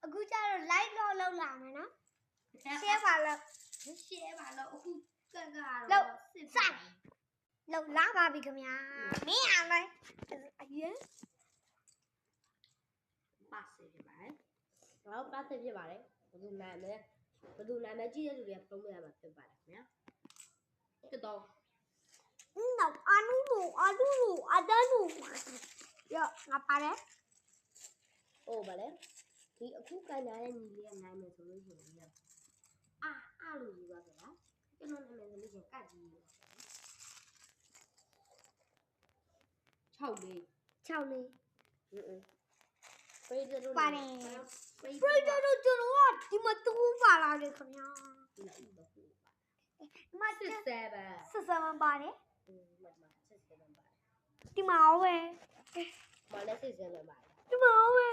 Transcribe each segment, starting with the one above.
အခုကျတော့ live လောက်လောက်လာမယ်နော် share ပါလို့ share ပါလို့အခုကန့်ကတော့ စိုက်လောက်လာပါပြီခင်ဗျာမင်းအောင်လိုက်အရင် ပါစေဖြစ်ပါတယ်တော့ပါစေဖြစ်ပါတယ်ဘယ်သူနာမည်ကြည့်တဲ့လူတွေကဖုန်းပြရမှာဖြစ်ပါတယ်ခင်ဗျာတော့နောက်အနုအဒနုရောငါပါတယ် ဟုတ်ပါလေဒီအခုကန်လာတဲ့ညီလေးကနိုင်မယ်ဆိုလို့ရှိရင်အားလို့ယူပါဗျာကျွန်တော်နာမည်ဆိုလို့ရှိရင်ကတ်ကြီး6လေးပရိသတ်တို့ပါတယ်ပရိသတ်တို့ကျွန်တော်ကဒီမှာတူပါလာတယ်ခင်ဗျာဒီမှာ67ပါတယ်ဒီမှာပဲ မလည်း67ပါတယ် ဒီမှာပဲ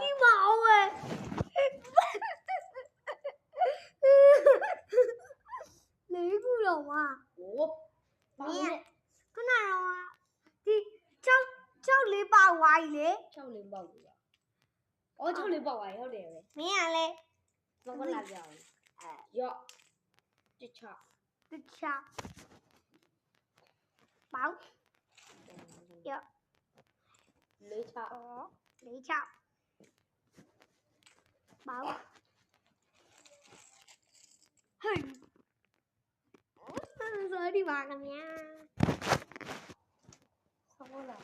ဒီမှာပဲလေးခုတော့မှာ ဟိုဘာလဲ ခုနကတော့ဒီ6လေးပါဝါကြီးလေ 6လေးပေါက်ပြီအော်6လေးပေါက်သွားပြီဟုတ်တယ်ပဲ မင်းကလည်း ဘာလာကြအောင်ရော့တခြားပေါက်ရော့လေးချပေါက်ဟေးဆိုဒီပါခင်ဗျာ ဆောလာ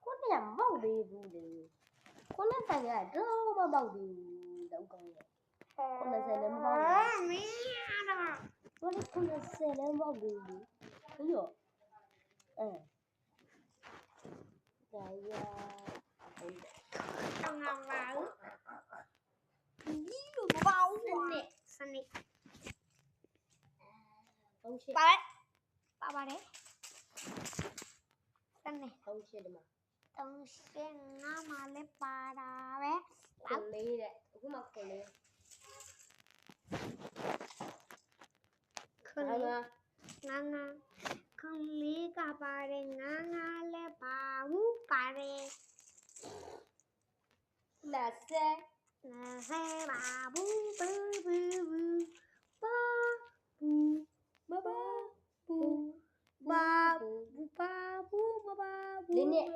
ခုနကမောက်သေးဘူးလေခုနတိုင်ကတော့မမောက်သေးဘူးတော့ကောင်းတယ်90လည်းမပေါက်ဘူး မင်းတော့ ခုန90လည်းမပေါက်သေးဘူးပြီးတော့ဒါရတော့ငါပါဒီလိုမပါဘူးစနစ်ပါတယ်စနစ် 38ဒီမှာ35မှာလည်းပါတာပဲ လေးတဲ့အခုမှခွန်လေးခွန်လေးကပါတယ်ငါလည်းပါဘူးပါတယ်လက်ဆဲပါဘူးလေးနဲ့